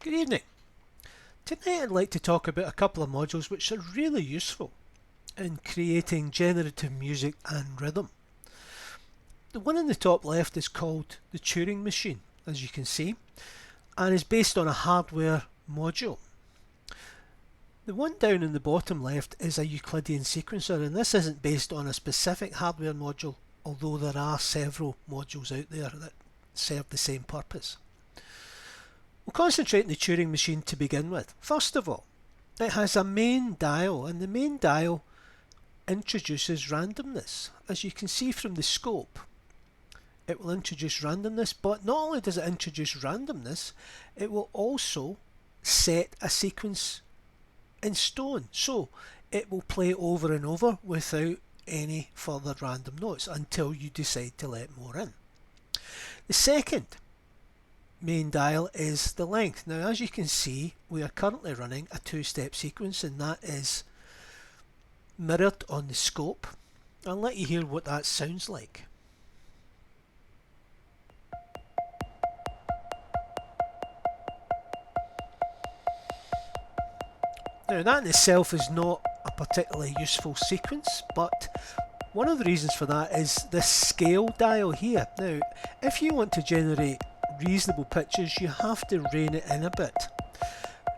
Good evening. Tonight I'd like to talk about a couple of modules which are really useful in creating generative music and rhythm. The one in the top left is called the Turing machine, as you can see, and is based on a hardware module. The one down in the bottom left is a Euclidean sequencer, and this isn't based on a specific hardware module, although there are several modules out there that serve the same purpose. We'll concentrate on the Turing machine to begin with. First of all, it has a main dial, and the main dial introduces randomness. As you can see from the scope, it will introduce randomness, but not only does it introduce randomness, it will also set a sequence in stone. So it will play over and over without any further random notes until you decide to let more in. The second main dial is the length. Now, as you can see, we are currently running a two-step sequence, and that is mirrored on the scope. I'll let you hear what that sounds like. Now, that in itself is not a particularly useful sequence, but one of the reasons for that is this scale dial here. Now, if you want to generate reasonable pitches, you have to rein it in a bit.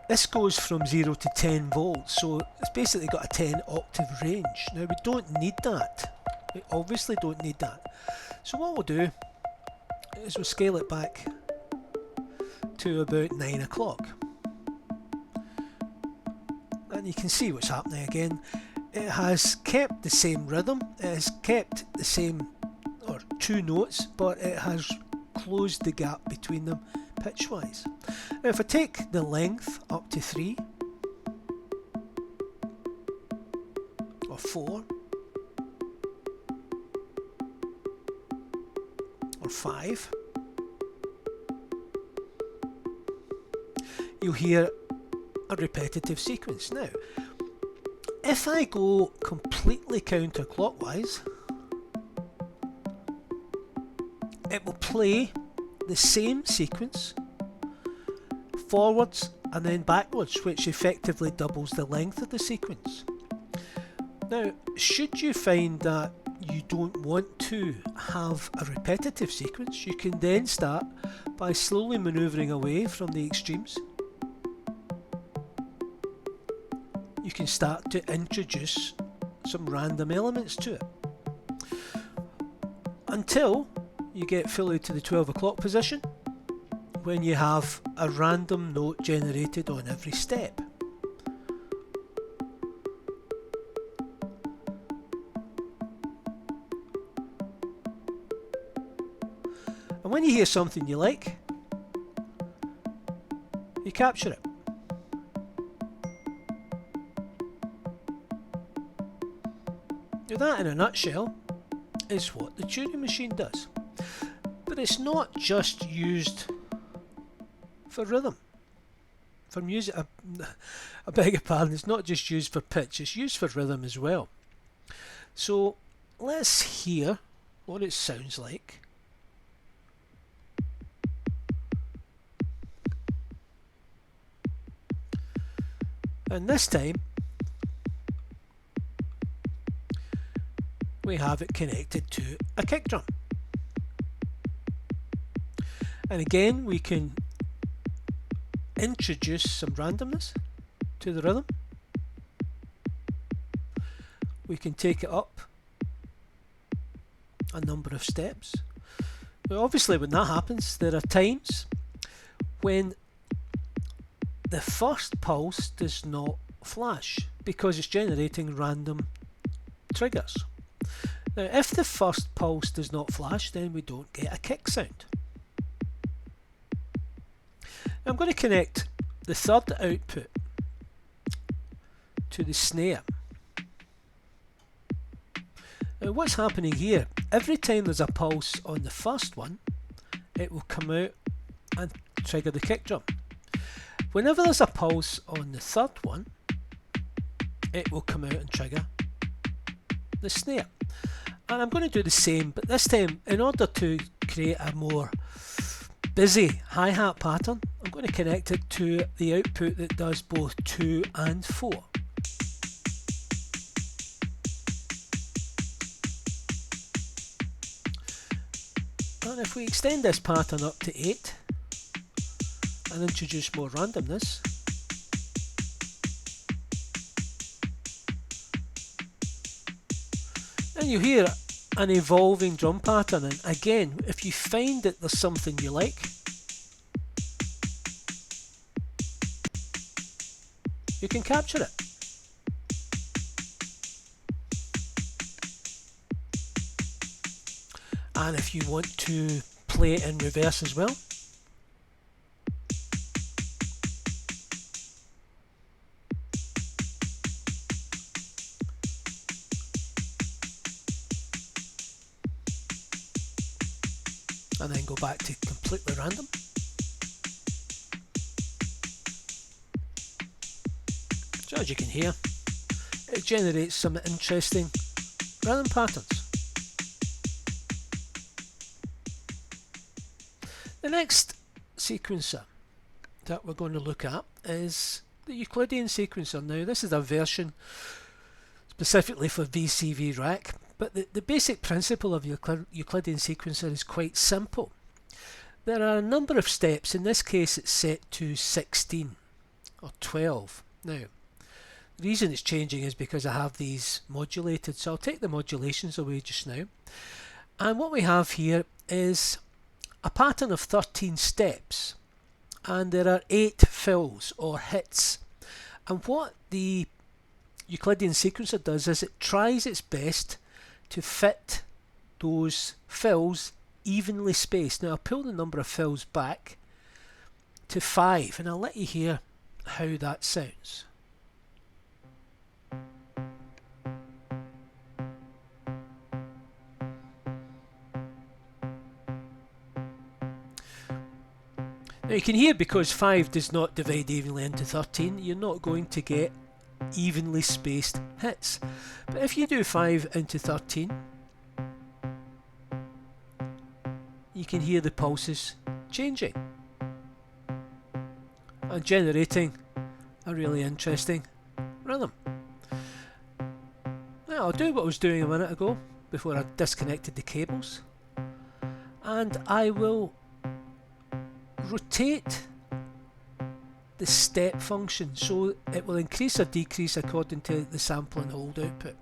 This goes from 0 to 10 volts, so it's basically got a 10 octave range. Now, we don't need that. We obviously don't need that. So what we'll do is we'll scale it back to about 9 o'clock. And you can see what's happening again. It has kept the same rhythm, it has kept the same, or two notes, but it has closed the gap between them pitch wise. Now if I take the length up to 3 or 4 or 5, you'll hear a repetitive sequence. Now if I go completely counterclockwise, it will play the same sequence forwards and then backwards, which effectively doubles the length of the sequence. Now, should you find that you don't want to have a repetitive sequence, you can then start by slowly manoeuvring away from the extremes. You can start to introduce some random elements to it until you get fully to the 12 o'clock position, when you have a random note generated on every step. And when you hear something you like, you capture it. Now that, in a nutshell, is what the Turing machine does. But it's not just used for rhythm, for music. I beg your pardon, it's not just used for pitch, it's used for rhythm as well. So let's hear what it sounds like. And this time we have it connected to a kick drum. And again, we can introduce some randomness to the rhythm. We can take it up a number of steps. Now obviously when that happens, there are times when the first pulse does not flash because it's generating random triggers. Now if the first pulse does not flash, then we don't get a kick sound. I'm going to connect the third output to the snare. Now what's happening here, every time there's a pulse on the first one, it will come out and trigger the kick drum. Whenever there's a pulse on the third one, it will come out and trigger the snare. And I'm going to do the same, but this time, in order to create a more busy hi-hat pattern, I'm going to connect it to the output that does both 2 and 4. And if we extend this pattern up to 8 and introduce more randomness, then you hear an evolving drum pattern. And again, if you find that there's something you like, you can capture it. And if you want to play it in reverse as well, and then go back to completely random. So as you can hear, it generates some interesting rhythm patterns. The next sequencer that we're going to look at is the Euclidean sequencer. Now this is a version specifically for VCV rack, but the basic principle of Euclidean sequencer is quite simple. There are a number of steps. In this case it's set to 16 or 12. Now the reason it's changing is because I have these modulated, so I'll take the modulations away just now. And what we have here is a pattern of 13 steps, and there are 8 fills or hits. And what the Euclidean sequencer does is it tries its best to fit those fills evenly spaced. Now I'll pull the number of fills back to 5 and I'll let you hear how that sounds. Now you can hear, because 5 does not divide evenly into 13, you're not going to get evenly spaced hits. But if you do 5 into 13, you can hear the pulses changing and generating a really interesting rhythm. Now I'll do what I was doing a minute ago before I disconnected the cables, and I will rotate the step function so it will increase or decrease according to the sample and hold output.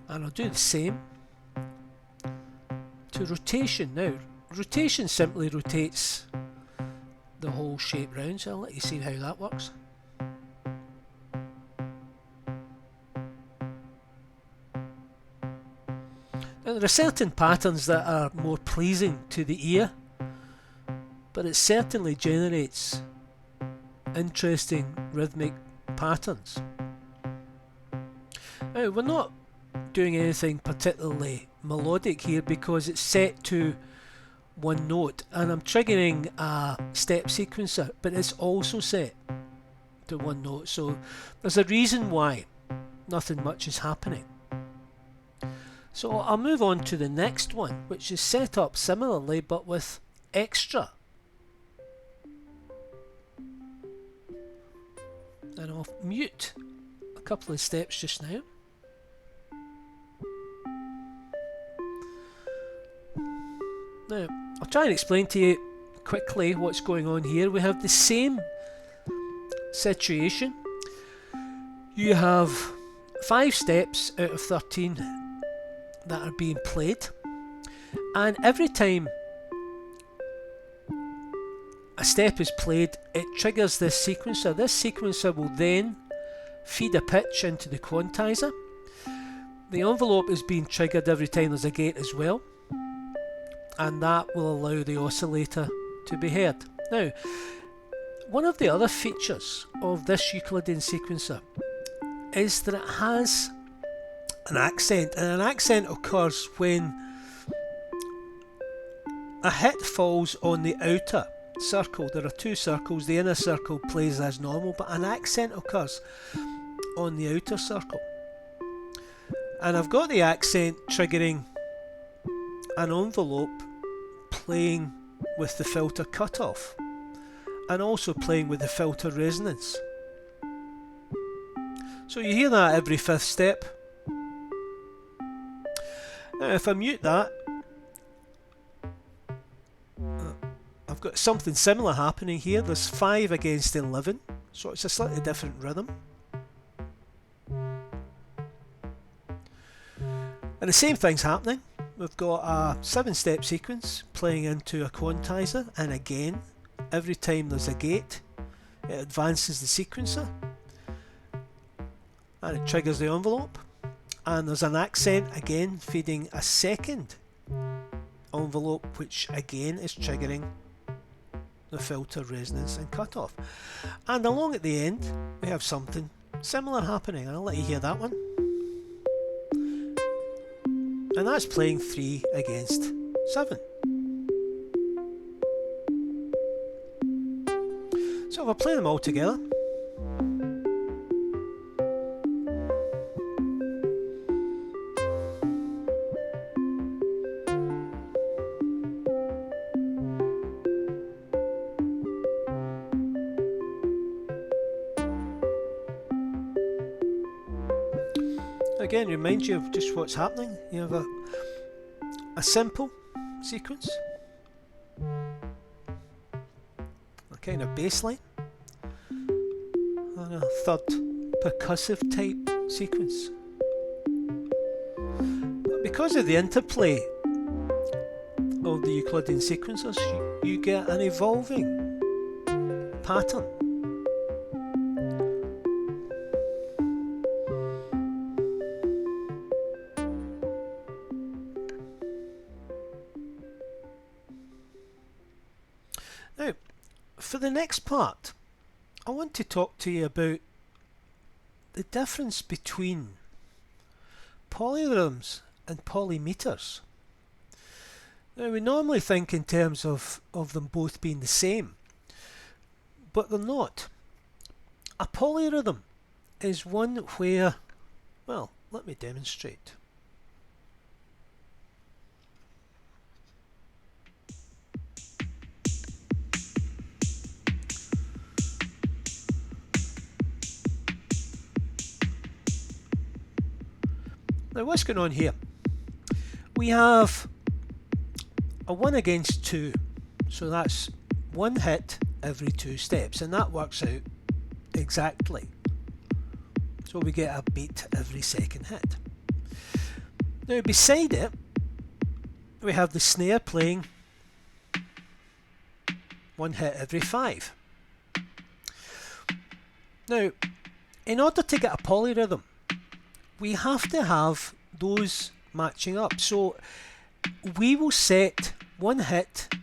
And I'll do the same to rotation. Now rotation simply rotates the whole shape round, so I'll let you see how that works. Now, there are certain patterns that are more pleasing to the ear, but it certainly generates interesting rhythmic patterns. Now, we're not doing anything particularly melodic here because it's set to one note, and I'm triggering a step sequencer, but it's also set to one note, so there's a reason why nothing much is happening. So I'll move on to the next one, which is set up similarly but with extra. And I'll mute a couple of steps just now. Now, I'll try and explain to you quickly what's going on here. We have the same situation. You have 5 steps out of 13 that are being played, and every time a step is played it triggers this sequencer. This sequencer will then feed a pitch into the quantizer. The envelope is being triggered every time there's a gate as well, and that will allow the oscillator to be heard. Now, one of the other features of this Euclidean sequencer is that it has an accent, and an accent occurs when a hit falls on the outer circle, there are two circles. The inner circle plays as normal, but an accent occurs on the outer circle. And I've got the accent triggering an envelope playing with the filter cutoff and also playing with the filter resonance. So you hear that every fifth step. Now if I mute that, I've got something similar happening here. There's 5 against 11, so it's a slightly different rhythm. And the same thing's happening. We've got a 7-step sequence playing into a quantizer, and again, every time there's a gate, it advances the sequencer and it triggers the envelope, and there's an accent again feeding a second envelope, which again is triggering the filter, resonance and cutoff. And along at the end we have something similar happening, and I'll let you hear that one. And that's playing 3 against 7. So if I play them all together, again, remind you of just what's happening. You have a simple sequence, a kind of bass line, and a third percussive type sequence. But because of the interplay of the Euclidean sequencers, you get an evolving pattern. Now, for the next part, I want to talk to you about the difference between polyrhythms and polymeters. Now, we normally think in terms of them both being the same, but they're not. A polyrhythm is one where, well, let me demonstrate. Now what's going on here? We have a 1 against 2, so that's 1 hit every 2 steps, and that works out exactly. So we get a beat every second hit. Now beside it, we have the snare playing 1 hit every 5. Now, in order to get a polyrhythm, we have to have those matching up. So we will set 1 hit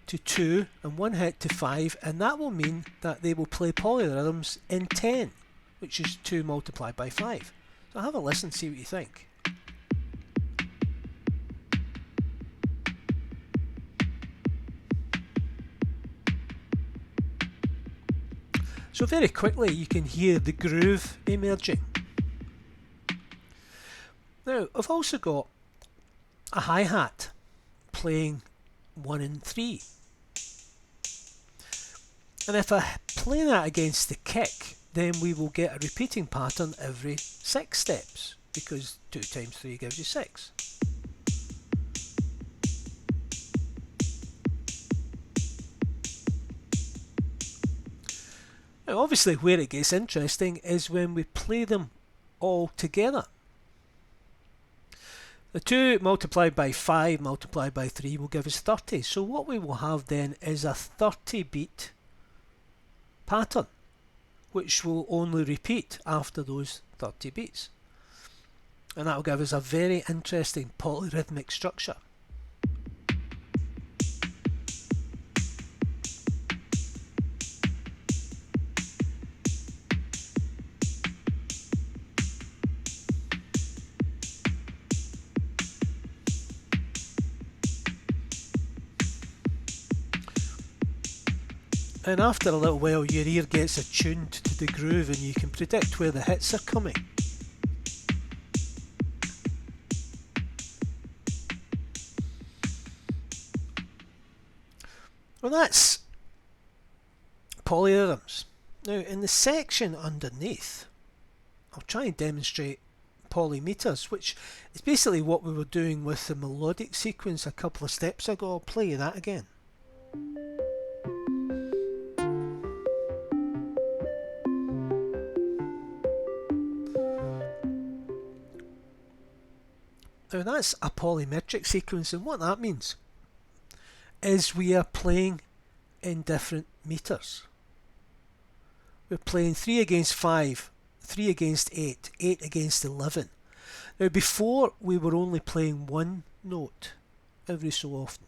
to 2 and 1 hit to 5, and that will mean that they will play polyrhythms in 10, which is 2 multiplied by 5. So have a listen, see what you think. So very quickly you can hear the groove emerging. Now, I've also got a hi-hat playing 1 and 3. And if I play that against the kick, then we will get a repeating pattern every 6 steps, because 2 times 3 gives you 6. Now, obviously where it gets interesting is when we play them all together. The 2 multiplied by 5 multiplied by 3 will give us 30. So what we will have then is a 30 beat pattern, which will only repeat after those 30 beats. And that will give us a very interesting polyrhythmic structure. And after a little while your ear gets attuned to the groove and you can predict where the hits are coming. Well, that's polyrhythms. Now in the section underneath I'll try and demonstrate polymeters, which is basically what we were doing with the melodic sequence a couple of steps ago. I'll play you that again. Now that's a polymetric sequence, and what that means is we are playing in different meters. We're playing 3 against 5, 3 against 8, 8 against 11. Now before we were only playing one note every so often.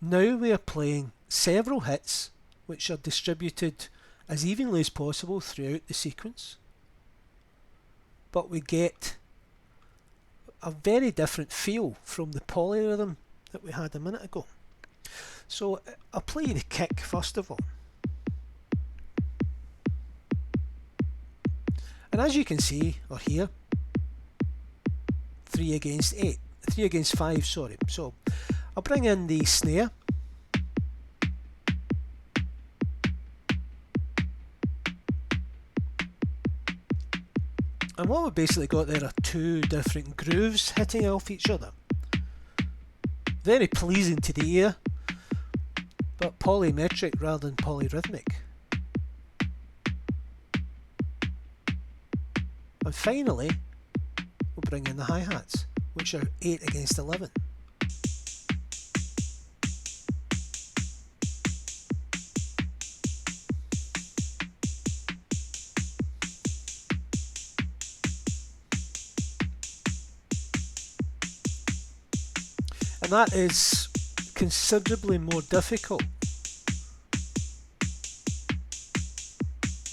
Now we are playing several hits which are distributed as evenly as possible throughout the sequence. But we get a very different feel from the polyrhythm that we had a minute ago. So I'll play you the kick first of all. And as you can see, or hear, 3 against 8, 3 against 5, sorry. So I'll bring in the snare. And what we've basically got there are two different grooves hitting off each other. Very pleasing to the ear, but polymetric rather than polyrhythmic. And finally, we'll bring in the hi-hats, which are 8 against 11. And that is considerably more difficult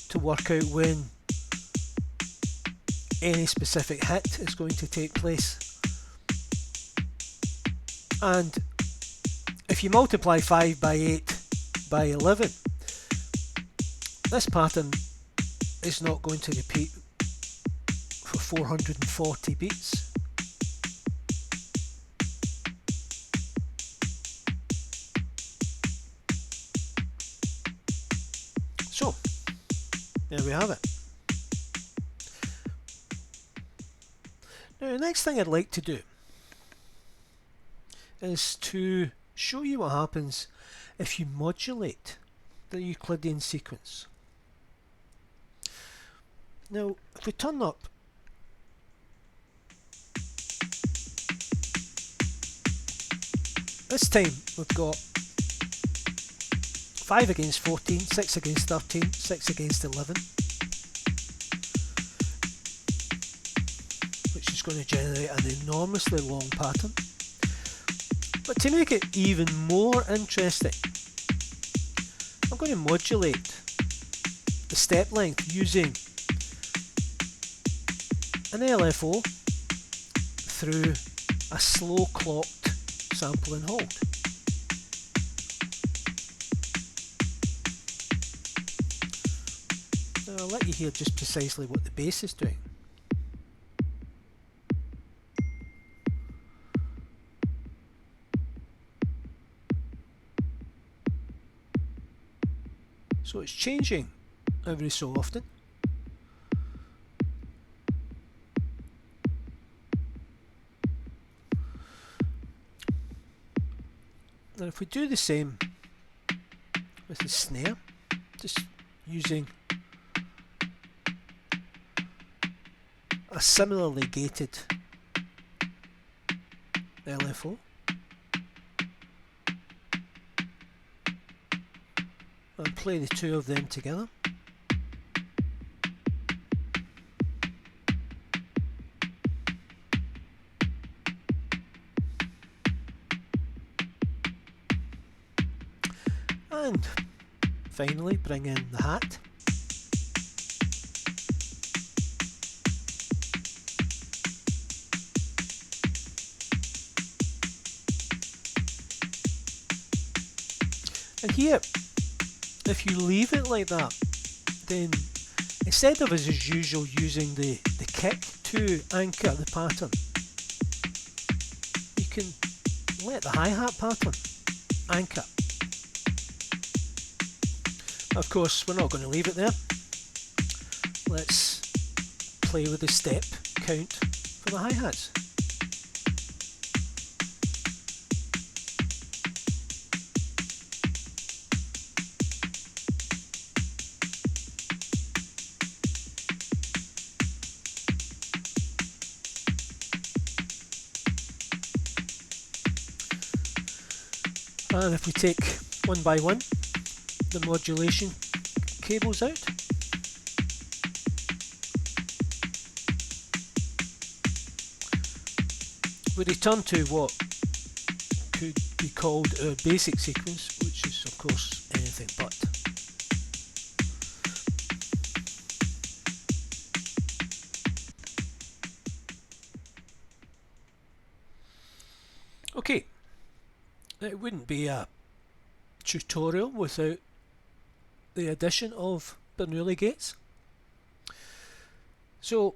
to work out when any specific hit is going to take place. And if you multiply 5 by 8 by 11, this pattern is not going to repeat for 440 beats. So, there we have it. Now the next thing I'd like to do is to show you what happens if you modulate the Euclidean sequence. Now if we turn up this time, we've got 5 against 14, 6 against 13, 6 against 11, which is going to generate an enormously long pattern. But to make it even more interesting, I'm going to modulate the step length using an LFO through a slow clocked sample and hold. Now I'll let you hear just precisely what the bass is doing. So it's changing every so often. And if we do the same with the snare, just using a similarly gated LFO, and play the two of them together. And finally bring in the hat. And here if you leave it like that, then instead of as usual using the kick to anchor the pattern, you can let the hi-hat pattern anchor. Of course, we're not going to leave it there. Let's play with the step count for the hi-hats. And if we take one by one the modulation cables out, we return to what could be called our basic sequence, which is of course anything but. Okay, it wouldn't be a tutorial without the addition of Bernoulli gates. So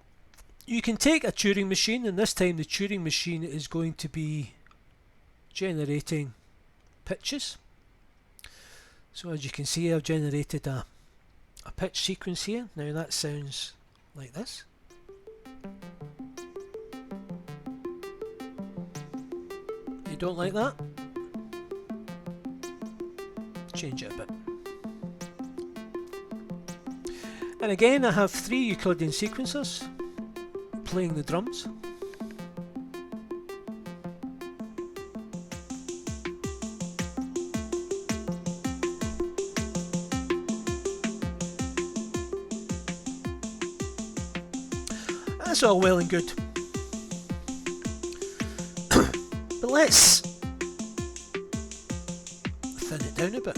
you can take a Turing machine, and this time the Turing machine is going to be generating pitches. So as you can see, I've generated a pitch sequence here. Now that sounds like this. You don't like that? Change it a bit. And again, I have 3 Euclidean sequencers playing the drums. That's all well and good. But let's thin it down a bit.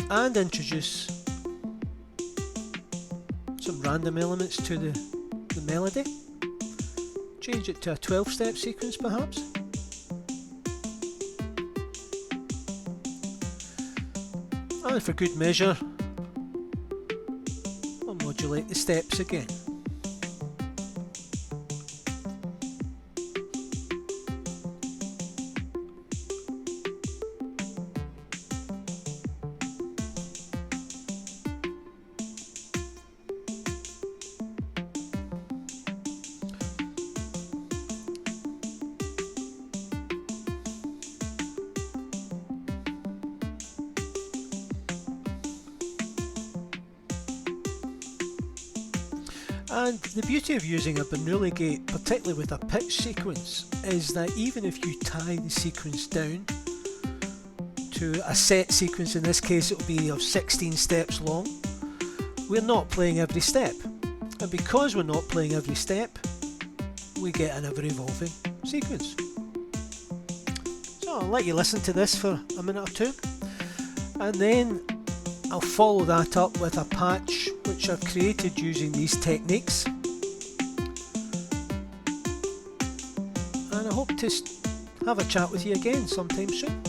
And introduce some random elements to the melody. Change it to a 12-step sequence perhaps. And for good measure, I'll modulate the steps again. And the beauty of using a Bernoulli gate, particularly with a pitch sequence, is that even if you tie the sequence down to a set sequence, in this case it will be of 16 steps long, we're not playing every step. And because we're not playing every step, we get an ever evolving sequence. So I'll let you listen to this for a minute or two, and then I'll follow that up with a patch which I've created using these techniques, and I hope to have a chat with you again sometime soon.